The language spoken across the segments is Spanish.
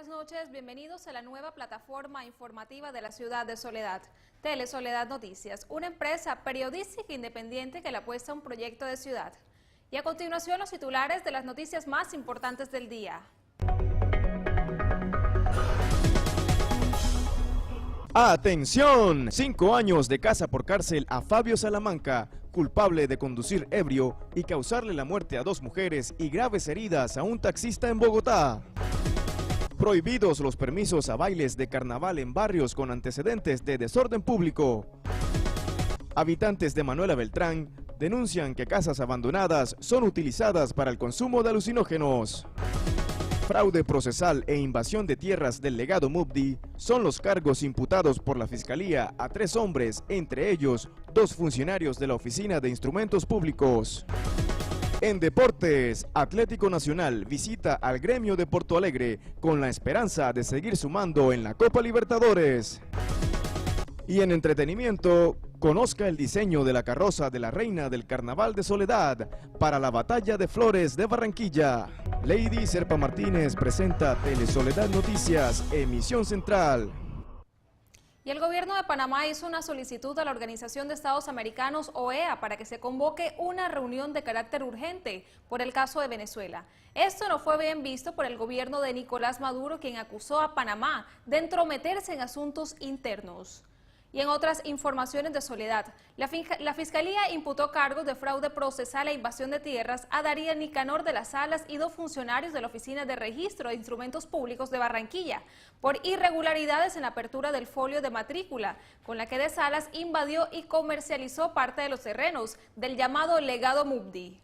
Buenas noches, bienvenidos a la nueva plataforma informativa de la ciudad de Soledad, Telesoledad Noticias, una empresa periodística independiente que le apuesta a un proyecto de ciudad. Y a continuación los titulares de las noticias más importantes del día. ¡Atención! 5 años de casa por cárcel a Fabio Salamanca, culpable de conducir ebrio y causarle la muerte a 2 mujeres y graves heridas a un taxista en Bogotá. Prohibidos los permisos a bailes de carnaval en barrios con antecedentes de desorden público. Habitantes de Manuela Beltrán denuncian que casas abandonadas son utilizadas para el consumo de alucinógenos. Fraude procesal e invasión de tierras del legado Mubdi son los cargos imputados por la Fiscalía a 3 hombres, entre ellos 2 funcionarios de la Oficina de Instrumentos Públicos. En deportes, Atlético Nacional visita al gremio de Porto Alegre con la esperanza de seguir sumando en la Copa Libertadores. Y en entretenimiento, conozca el diseño de la carroza de la reina del Carnaval de Soledad para la Batalla de Flores de Barranquilla. Lady Serpa Martínez presenta Telesoledad Noticias, emisión central. Y el gobierno de Panamá hizo una solicitud a la Organización de Estados Americanos, OEA, para que se convoque una reunión de carácter urgente por el caso de Venezuela. Esto no fue bien visto por el gobierno de Nicolás Maduro, quien acusó a Panamá de entrometerse en asuntos internos. Y en otras informaciones de Soledad, la Fiscalía imputó cargos de fraude procesal e invasión de tierras a Darío Nicanor de las Salas y 2 funcionarios de la Oficina de Registro de Instrumentos Públicos de Barranquilla por irregularidades en la apertura del folio de matrícula, con la que de Salas invadió y comercializó parte de los terrenos del llamado legado Mubdi.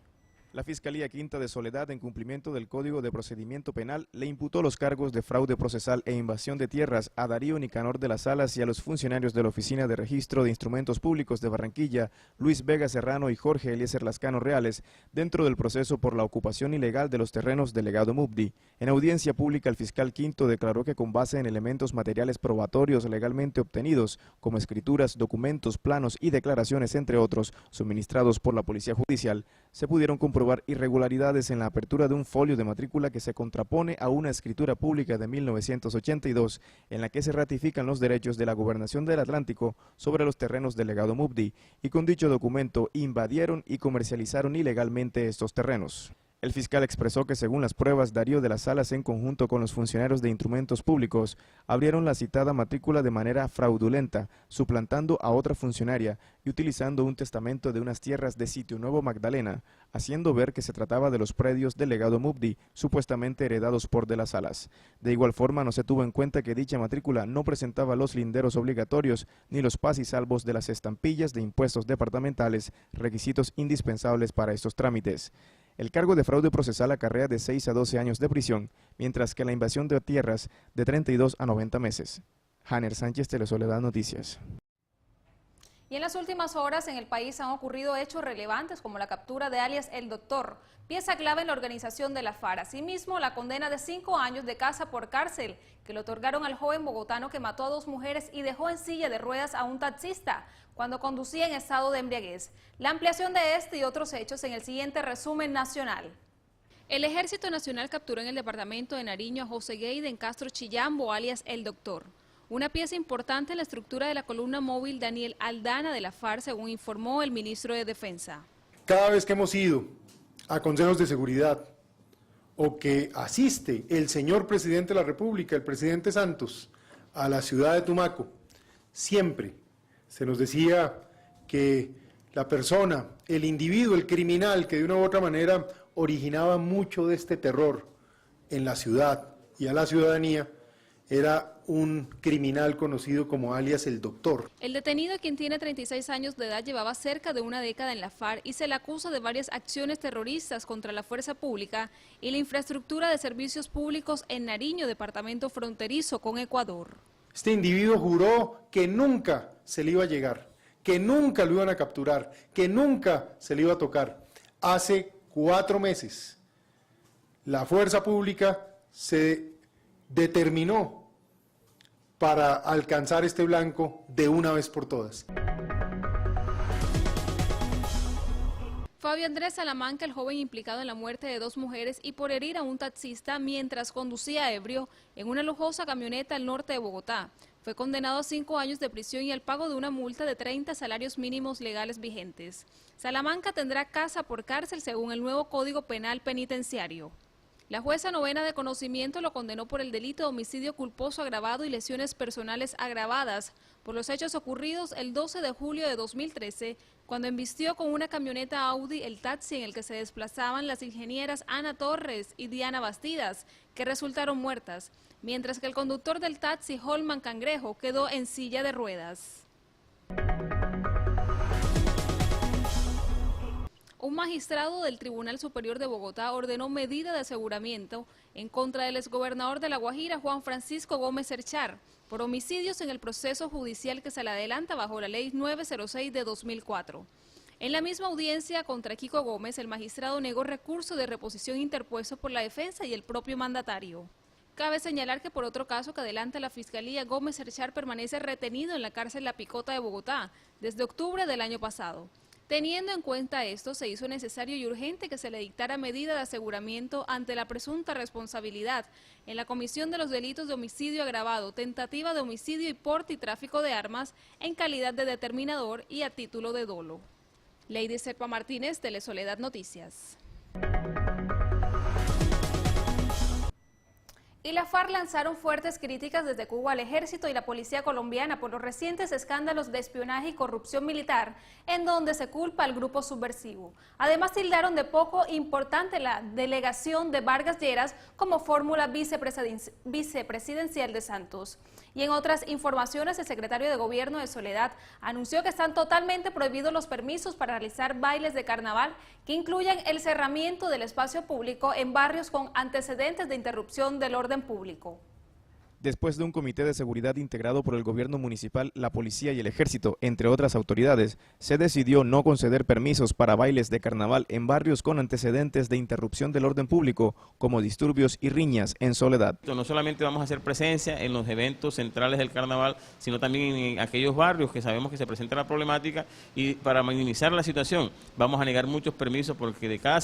La Fiscalía Quinta de Soledad, en cumplimiento del Código de Procedimiento Penal, le imputó los cargos de fraude procesal e invasión de tierras a Darío Nicanor de las Salas y a los funcionarios de la Oficina de Registro de Instrumentos Públicos de Barranquilla, Luis Vega Serrano y Jorge Eliezer Lascano Reales, dentro del proceso por la ocupación ilegal de los terrenos del legado Mubdi. En audiencia pública, el fiscal Quinto declaró que con base en elementos materiales probatorios legalmente obtenidos, como escrituras, documentos, planos y declaraciones, entre otros, suministrados por la Policía Judicial, se pudieron comprobar irregularidades en la apertura de un folio de matrícula que se contrapone a una escritura pública de 1982 en la que se ratifican los derechos de la Gobernación del Atlántico sobre los terrenos del legado Mubdi, y con dicho documento invadieron y comercializaron ilegalmente estos terrenos. El fiscal expresó que según las pruebas, Darío de las Salas, en conjunto con los funcionarios de Instrumentos Públicos, abrieron la citada matrícula de manera fraudulenta, suplantando a otra funcionaria y utilizando un testamento de unas tierras de Sitio Nuevo Magdalena, haciendo ver que se trataba de los predios del legado Mubdi, supuestamente heredados por de las Salas. De igual forma, no se tuvo en cuenta que dicha matrícula no presentaba los linderos obligatorios ni los pas y salvos de las estampillas de impuestos departamentales, requisitos indispensables para estos trámites. El cargo de fraude procesal acarrea de 6 a 12 años de prisión, mientras que la invasión de tierras de 32 a 90 meses. Janer Sánchez, Telesoledad Noticias. Y en las últimas horas en el país han ocurrido hechos relevantes como la captura de alias El Doctor, pieza clave en la organización de la FARC. Asimismo, la condena de 5 años de casa por cárcel que le otorgaron al joven bogotano que mató a 2 mujeres y dejó en silla de ruedas a un taxista cuando conducía en estado de embriaguez. La ampliación de este y otros hechos en el siguiente resumen nacional. El Ejército Nacional capturó en el departamento de Nariño a José Gueiden Castro Chillambo, alias El Doctor, una pieza importante en la estructura de la columna móvil Daniel Aldana de la FARC, según informó el ministro de Defensa. Cada vez que hemos ido a consejos de seguridad o que asiste el señor presidente de la República, el presidente Santos, a la ciudad de Tumaco, siempre se nos decía que la persona, el individuo, el criminal que de una u otra manera originaba mucho de este terror en la ciudad y a la ciudadanía, era un criminal conocido como alias El Doctor. El detenido, quien tiene 36 años de edad, llevaba cerca de una década en la FARC y se le acusa de varias acciones terroristas contra la fuerza pública y la infraestructura de servicios públicos en Nariño, departamento fronterizo con Ecuador. Este individuo juró que nunca se le iba a llegar, que nunca lo iban a capturar, que nunca se le iba a tocar. Hace 4 meses, la fuerza pública se determinó para alcanzar este blanco de una vez por todas. Fabio Andrés Salamanca, el joven implicado en la muerte de 2 mujeres y por herir a un taxista mientras conducía ebrio en una lujosa camioneta al norte de Bogotá, fue condenado a 5 años de prisión y al pago de una multa de 30 salarios mínimos legales vigentes. Salamanca tendrá casa por cárcel según el nuevo Código Penal Penitenciario. La jueza novena de conocimiento lo condenó por el delito de homicidio culposo agravado y lesiones personales agravadas por los hechos ocurridos el 12 de julio de 2013, cuando embistió con una camioneta Audi el taxi en el que se desplazaban las ingenieras Ana Torres y Diana Bastidas, que resultaron muertas, mientras que el conductor del taxi, Holman Cangrejo, quedó en silla de ruedas. Un magistrado del Tribunal Superior de Bogotá ordenó medida de aseguramiento en contra del exgobernador de La Guajira, Juan Francisco Gómez Cerchar, por homicidios en el proceso judicial que se le adelanta bajo la Ley 906 de 2004. En la misma audiencia contra Kiko Gómez, el magistrado negó recurso de reposición interpuesto por la defensa y el propio mandatario. Cabe señalar que por otro caso que adelanta la Fiscalía, Gómez Cerchar permanece retenido en la cárcel La Picota de Bogotá desde octubre del año pasado. Teniendo en cuenta esto, se hizo necesario y urgente que se le dictara medida de aseguramiento ante la presunta responsabilidad en la comisión de los delitos de homicidio agravado, tentativa de homicidio y porte y tráfico de armas en calidad de determinador y a título de dolo. Lady Serpa Martínez, Telesoledad Noticias. Y la FARC lanzaron fuertes críticas desde Cuba al ejército y la policía colombiana por los recientes escándalos de espionaje y corrupción militar, en donde se culpa al grupo subversivo. Además, tildaron de poco importante la delegación de Vargas Lleras como fórmula vicepresidencial de Santos. Y en otras informaciones, el secretario de Gobierno de Soledad anunció que están totalmente prohibidos los permisos para realizar bailes de carnaval que incluyan el cerramiento del espacio público en barrios con antecedentes de interrupción del orden público. Después de un comité de seguridad integrado por el gobierno municipal, la policía y el ejército, entre otras autoridades, se decidió no conceder permisos para bailes de carnaval en barrios con antecedentes de interrupción del orden público, como disturbios y riñas en Soledad. No solamente vamos a hacer presencia en los eventos centrales del carnaval, sino también en aquellos barrios que sabemos que se presenta la problemática, y para minimizar la situación vamos a negar muchos permisos porque de cada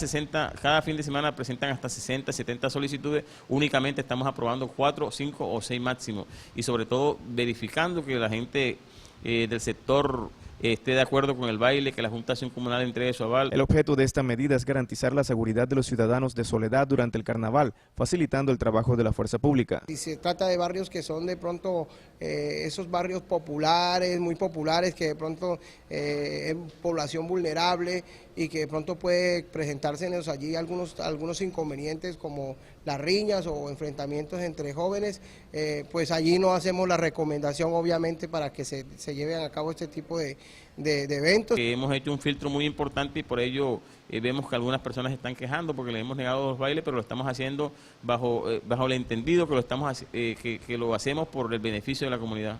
fin de semana presentan hasta 60, 70 solicitudes, únicamente estamos aprobando 4, 5 o 6 máximo, y sobre todo verificando que la gente del sector esté de acuerdo con el baile, que la Junta de Acción Comunal entregue su aval. El objeto de esta medida es garantizar la seguridad de los ciudadanos de Soledad durante el carnaval, facilitando el trabajo de la fuerza pública. Y se trata de barrios que son de pronto esos barrios populares, muy populares, que de pronto es población vulnerable y que de pronto puede presentársenos allí algunos inconvenientes como las riñas o enfrentamientos entre jóvenes, pues allí no hacemos la recomendación obviamente para que se lleven a cabo este tipo de eventos. Hemos hecho un filtro muy importante y por ello vemos que algunas personas están quejando porque le hemos negado los bailes, pero lo estamos haciendo bajo el entendido que lo hacemos por el beneficio de la comunidad.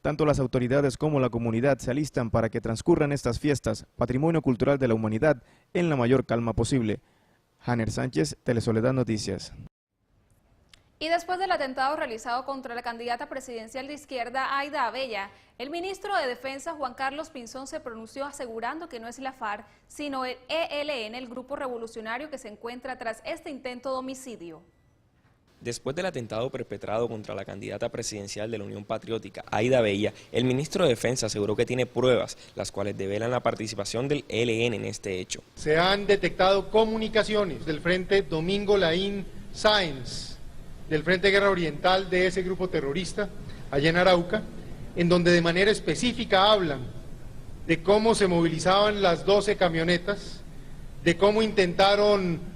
Tanto las autoridades como la comunidad se alistan para que transcurran estas fiestas, patrimonio cultural de la humanidad, en la mayor calma posible. Janer Sánchez, Telesoledad Noticias. Y después del atentado realizado contra la candidata presidencial de izquierda, Aida Abella, el ministro de Defensa, Juan Carlos Pinzón, se pronunció asegurando que no es la FARC, sino el ELN, el grupo revolucionario que se encuentra tras este intento de homicidio. Después del atentado perpetrado contra la candidata presidencial de la Unión Patriótica, Aida Abella, el ministro de Defensa aseguró que tiene pruebas, las cuales develan la participación del ELN en este hecho. Se han detectado comunicaciones del Frente Domingo Laín Sáenz, del Frente Guerra Oriental de ese grupo terrorista, allá en Arauca, en donde de manera específica hablan de cómo se movilizaban las 12 camionetas, de cómo intentaron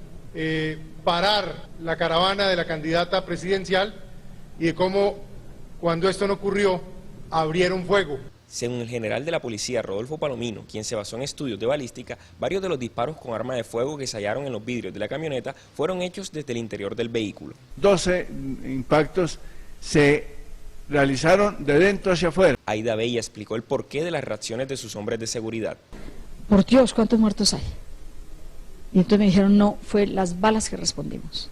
parar la caravana de la candidata presidencial y de cómo, cuando esto no ocurrió, abrieron fuego. Según el general de la policía, Rodolfo Palomino, quien se basó en estudios de balística, varios de los disparos con arma de fuego que se hallaron en los vidrios de la camioneta fueron hechos desde el interior del vehículo. 12 impactos se realizaron de dentro hacia afuera. Aida Abella explicó el porqué de las reacciones de sus hombres de seguridad. Por Dios, ¿cuántos muertos hay? Y entonces me dijeron, no, fue las balas que respondimos.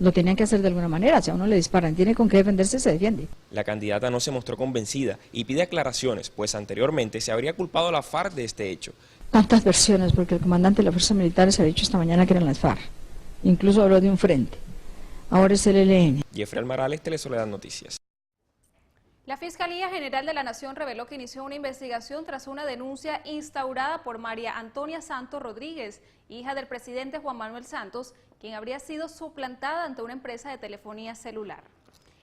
Lo tenían que hacer de alguna manera, si a uno le disparan, tiene con qué defenderse, se defiende. La candidata no se mostró convencida y pide aclaraciones, pues anteriormente se habría culpado a la FARC de este hecho. tantas versiones, porque el comandante de las fuerzas militares ha dicho esta mañana que eran las FARC, incluso habló de un frente, ahora es el ELN. Jeffrey Almarales, Telesoledad Noticias. La Fiscalía General de la Nación reveló que inició una investigación tras una denuncia instaurada por María Antonia Santos Rodríguez, hija del presidente Juan Manuel Santos, quien habría sido suplantada ante una empresa de telefonía celular.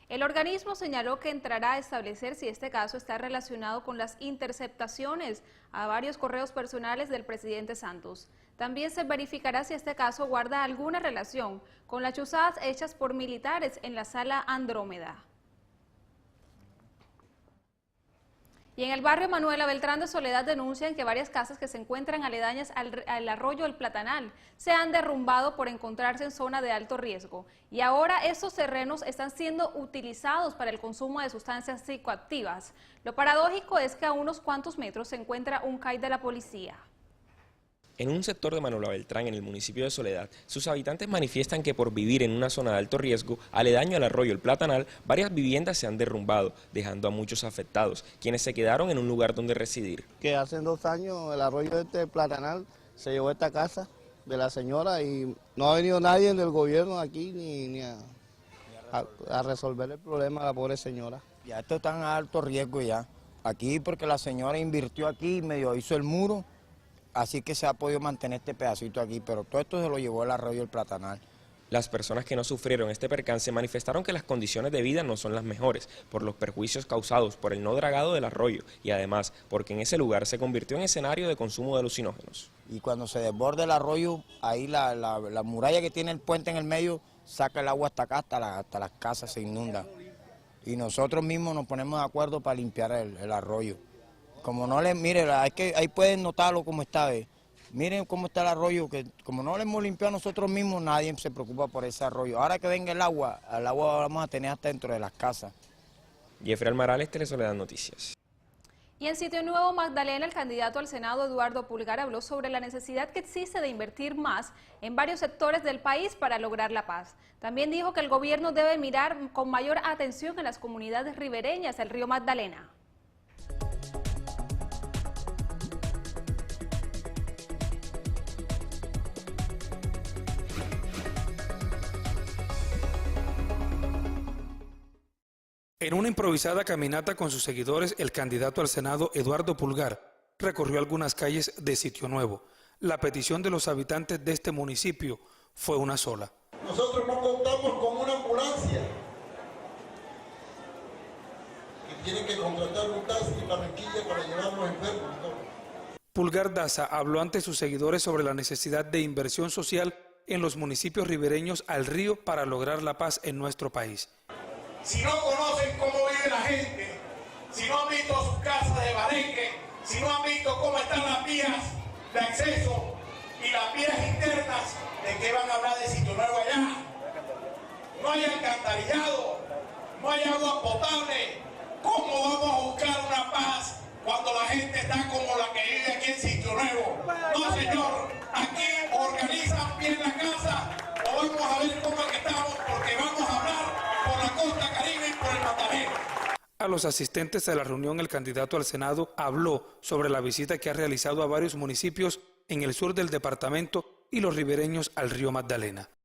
El organismo señaló que entrará a establecer si este caso está relacionado con las interceptaciones a varios correos personales del presidente Santos. También se verificará si este caso guarda alguna relación con las chuzadas hechas por militares en la Sala Andrómeda. Y en el barrio Manuela Beltrán de Soledad denuncian que varias casas que se encuentran aledañas al arroyo El Platanal se han derrumbado por encontrarse en zona de alto riesgo. Y ahora estos terrenos están siendo utilizados para el consumo de sustancias psicoactivas. Lo paradójico es que a unos cuantos metros se encuentra un CAI de la policía. En un sector de Manuela Beltrán, en el municipio de Soledad, sus habitantes manifiestan que por vivir en una zona de alto riesgo, aledaño al arroyo El Platanal, varias viviendas se han derrumbado, dejando a muchos afectados, quienes se quedaron en un lugar donde residir. Que hace 2 años el arroyo Platanal se llevó esta casa de la señora y no ha venido nadie del gobierno aquí ni a resolver el problema de la pobre señora. Ya esto está en alto riesgo ya, aquí porque la señora invirtió aquí, medio hizo el muro. Así que se ha podido mantener este pedacito aquí, pero todo esto se lo llevó el arroyo El Platanal. Las personas que no sufrieron este percance manifestaron que las condiciones de vida no son las mejores por los perjuicios causados por el no dragado del arroyo y además porque en ese lugar se convirtió en escenario de consumo de alucinógenos. Y cuando se desborda el arroyo, ahí la muralla que tiene el puente en el medio saca el agua hasta acá, hasta las casas se inundan. Y nosotros mismos nos ponemos de acuerdo para limpiar el arroyo. Como no le, mire, es que ahí pueden notarlo como está, miren cómo está el arroyo, que como no le hemos limpiado nosotros mismos, nadie se preocupa por ese arroyo. Ahora que venga el agua vamos a tener hasta dentro de las casas. Jeffrey Almarales, Telesoledad Noticias. Y en Sitio Nuevo Magdalena, el candidato al Senado Eduardo Pulgar habló sobre la necesidad que existe de invertir más en varios sectores del país para lograr la paz. También dijo que el gobierno debe mirar con mayor atención a las comunidades ribereñas del río Magdalena. En una improvisada caminata con sus seguidores, el candidato al Senado, Eduardo Pulgar, recorrió algunas calles de Sitio Nuevo. La petición de los habitantes de este municipio fue una sola. Nosotros no contamos con una ambulancia, que tienen que contratar un taxi en Barranquilla para llevar los enfermos. Pulgar Daza habló ante sus seguidores sobre la necesidad de inversión social en los municipios ribereños al río para lograr la paz en nuestro país. Si no conocen cómo vive la gente, si no han visto sus casas de bareque, si no han visto cómo están las vías de acceso y las vías internas, ¿de qué van a hablar de Sitio Nuevo allá? No hay alcantarillado, no hay agua potable. ¿Cómo vamos a buscar una paz cuando la gente está como la que vive aquí en Sitio Nuevo? No, señor, aquí organizan bien la casa o vamos a ver cómo es que estamos, porque vamos a hablar por la costa Caribe y por el Magdalena. A los asistentes a la reunión, el candidato al Senado habló sobre la visita que ha realizado a varios municipios en el sur del departamento y los ribereños al río Magdalena.